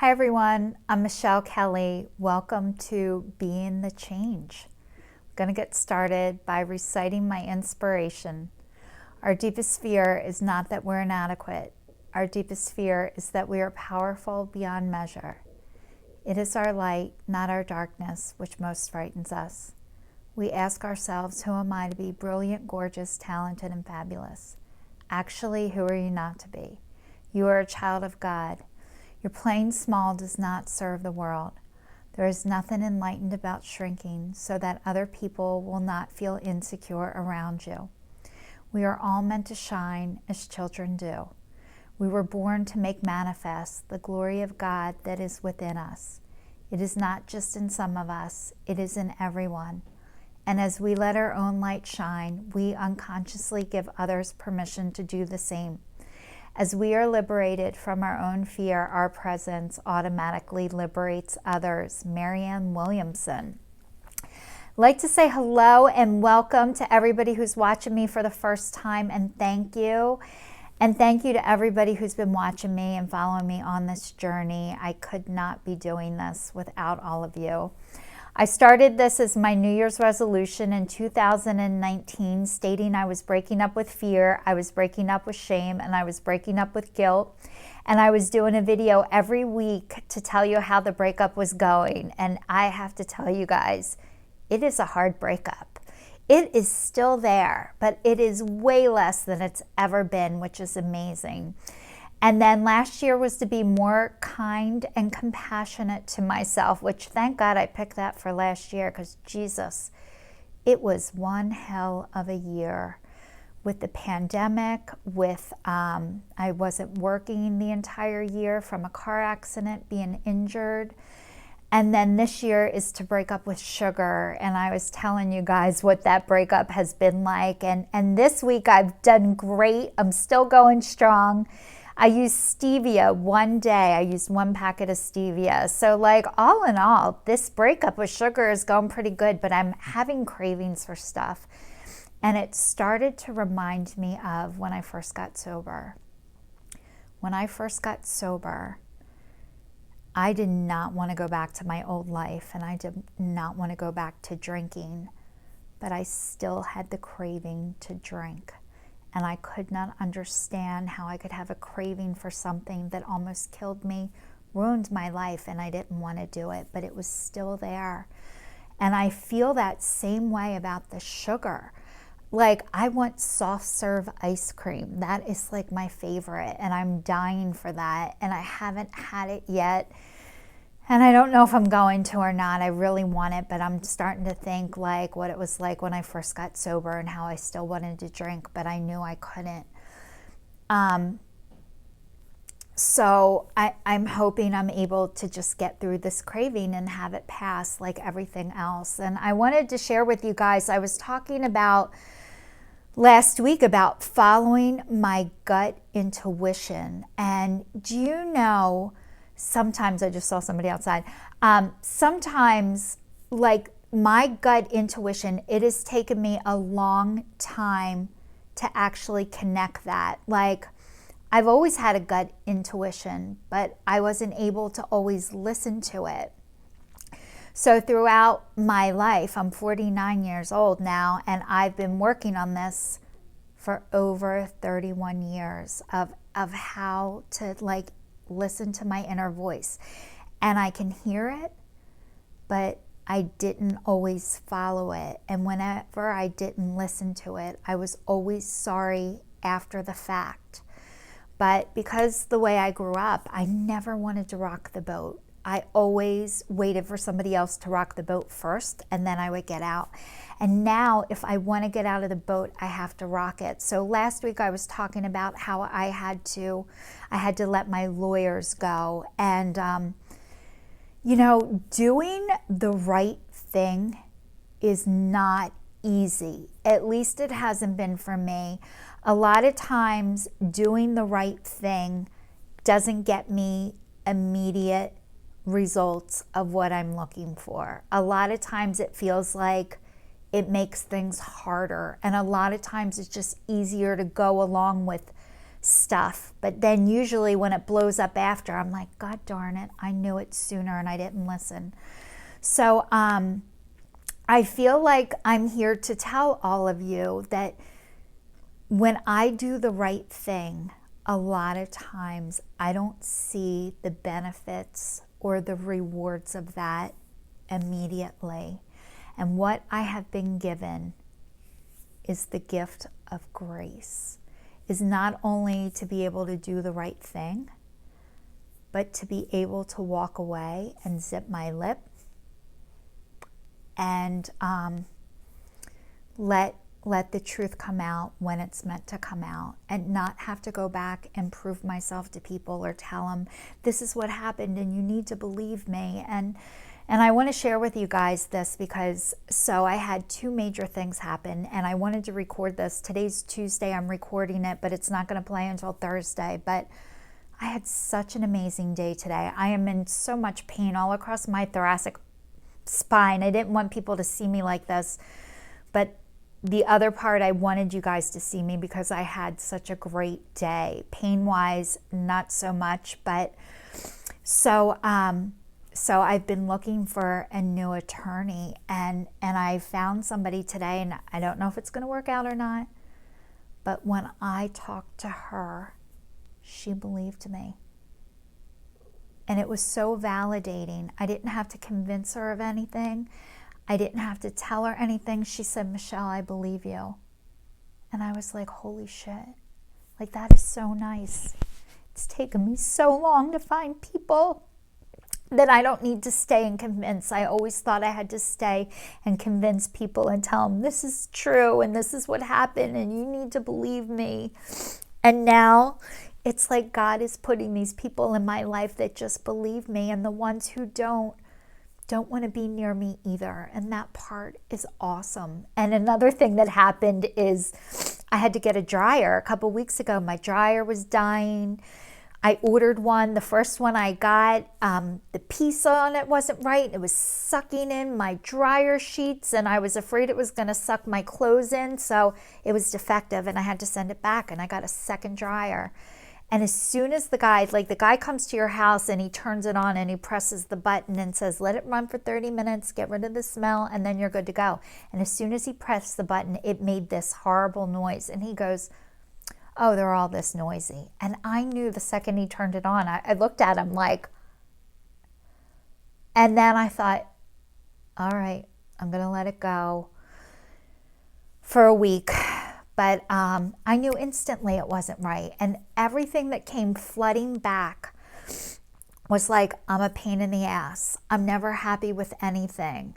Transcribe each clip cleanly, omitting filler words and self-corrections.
Hi everyone, I'm Michelle Kelly. Welcome to Being the Change. I'm going to get started by reciting my inspiration. Our deepest fear is not that we're inadequate. Our deepest fear is that we are powerful beyond measure. It is our light, not our darkness, which most frightens us. We ask ourselves, who am I to be brilliant, gorgeous, talented, and fabulous? Actually, who are you not to be? You are a child of God. Your playing small does not serve the world. There is nothing enlightened about shrinking so that other people will not feel insecure around you. We are all meant to shine as children do. We were born to make manifest the glory of God that is within us. It is not just in some of us, it is in everyone. And as we let our own light shine, we unconsciously give others permission to do the same. As we are liberated from our own fear, our presence automatically liberates others. Marianne Williamson. I'd like to say hello and welcome to everybody who's watching me for the first time, and thank you. And thank you to everybody who's been watching me and following me on this journey. I could not be doing this without all of you. I started this as my New Year's resolution in 2019, stating I was breaking up with fear, I was breaking up with shame, and I was breaking up with guilt. And I was doing a video every week to tell you how the breakup was going. And I have to tell you guys, it is a hard breakup. It is still there, but it is way less than it's ever been, which is amazing. And then last year was to be more kind and compassionate to myself, which thank God I picked that for last year, because Jesus, it was one hell of a year with the pandemic, with I wasn't working the entire year from a car accident, being injured. And then this year is to break up with sugar. And I was telling you guys what that breakup has been like. And this week I've done great. I'm still going strong. I used stevia one day. I used one packet of stevia. So like all in all, this breakup with sugar is going pretty good, but I'm having cravings for stuff. And it started to remind me of when I first got sober. When I first got sober, I did not want to go back to my old life, and I did not want to go back to drinking, but I still had the craving to drink. And I could not understand how I could have a craving for something that almost killed me, ruined my life, and I didn't want to do it, but it was still there. And I feel that same way about the sugar. Like, I want soft serve ice cream. That is like my favorite, and I'm dying for that, and I haven't had it yet. And I don't know if I'm going to or not. I really want it, but I'm starting to think like what it was like when I first got sober and how I still wanted to drink, but I knew I couldn't. So I'm hoping I'm able to just get through this craving and have it pass like everything else. And I wanted to share with you guys, I was talking about last week about following my gut intuition. And do you know, sometimes I just saw somebody outside. Sometimes, like my gut intuition, it has taken me a long time to actually connect that. Like, I've always had a gut intuition, but I wasn't able to always listen to it. So throughout my life, I'm 49 years old now, and I've been working on this for over 31 years of how to like listen to my inner voice. And I can hear it, but I didn't always follow it. And whenever I didn't listen to it, I was always sorry after the fact. But because the way I grew up, I never wanted to rock the boat. I always waited for somebody else to rock the boat first, and then I would get out. And now if I want to get out of the boat, I have to rock it. So last week I was talking about how I had to let my lawyers go. And, you know, doing the right thing is not easy. At least it hasn't been for me. A lot of times doing the right thing doesn't get me immediate results of what I'm looking for. A lot of times it feels like it makes things harder, and a lot of times it's just easier to go along with stuff. But then usually when it blows up after, I'm like, God darn it, I knew it sooner and I didn't listen. So I feel like I'm here to tell all of you that when I do the right thing, a lot of times I don't see the benefits or the rewards of that immediately. And what I have been given is the gift of grace, is not only to be able to do the right thing, but to be able to walk away and zip my lip and let the truth come out when it's meant to come out, and not have to go back and prove myself to people or tell them this is what happened and you need to believe me. And I want to share with you guys this because I had two major things happen and I wanted to record this. Today's Tuesday, I'm recording it, but it's not going to play until Thursday. But I had such an amazing day today. I am in so much pain all across my thoracic spine. I didn't want people to see me like this, but the other part, I wanted you guys to see me because I had such a great day. Pain-wise, not so much, but so I've been looking for a new attorney, and I found somebody today, and I don't know if it's going to work out or not, but when I talked to her, she believed me. And it was so validating. I didn't have to convince her of anything. I didn't have to tell her anything. She said, Michelle, I believe you. And I was like, holy shit. Like, that is so nice. It's taken me so long to find people that I don't need to stay and convince. I always thought I had to stay and convince people and tell them this is true and this is what happened and you need to believe me. And now it's like God is putting these people in my life that just believe me, and the ones who don't want to be near me either. And that part is awesome. And another thing that happened is I had to get a dryer a couple weeks ago. My dryer was dying. I ordered one. The first one I got, the piece on it wasn't right. It was sucking in my dryer sheets, and I was afraid it was going to suck my clothes in. So it was defective, and I had to send it back, and I got a second dryer. And as soon as the guy comes to your house and he turns it on and he presses the button and says, let it run for 30 minutes, get rid of the smell, and then you're good to go. And as soon as he pressed the button, it made this horrible noise. And he goes, oh, they're all this noisy. And I knew the second he turned it on, I looked at him like, and then I thought, all right, I'm going to let it go for a week. But I knew instantly it wasn't right. And everything that came flooding back was like, I'm a pain in the ass. I'm never happy with anything.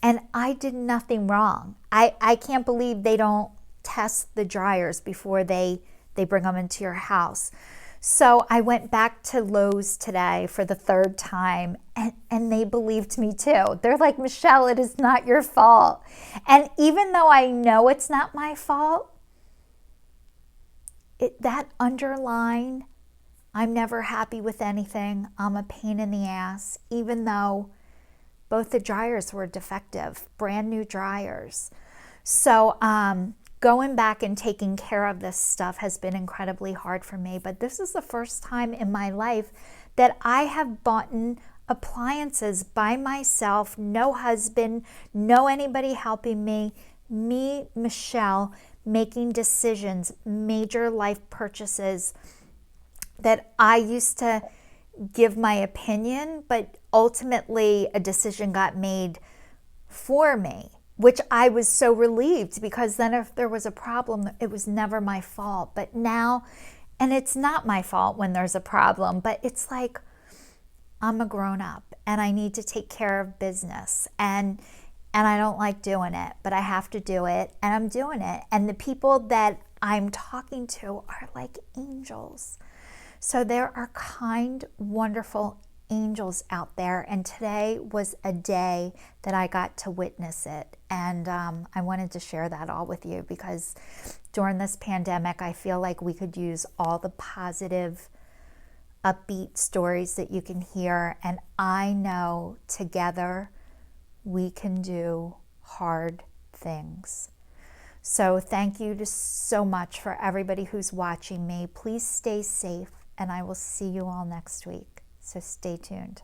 And I did nothing wrong. I can't believe they don't test the dryers before they bring them into your house. So I went back to Lowe's today for the third time, and they believed me too. They're like, Michelle, it is not your fault. And even though I know it's not my fault, that underline, I'm never happy with anything, I'm a pain in the ass, even though both the dryers were defective, brand new dryers. So going back and taking care of this stuff has been incredibly hard for me, but this is the first time in my life that I have bought appliances by myself, no husband, no anybody helping me, Michelle, making decisions, major life purchases that I used to give my opinion, but ultimately a decision got made for me, which I was so relieved, because then if there was a problem, it was never my fault. But now, and it's not my fault when there's a problem, but it's like I'm a grown up and I need to take care of business, and I don't like doing it, but I have to do it, and I'm doing it. And the people that I'm talking to are like angels. So there are kind, wonderful angels out there, and today was a day that I got to witness it. And I wanted to share that all with you, because during this pandemic, I feel like we could use all the positive, upbeat stories that you can hear. And I know together we can do hard things. So thank you so much for everybody who's watching me. Please stay safe, and I will see you all next week. So stay tuned.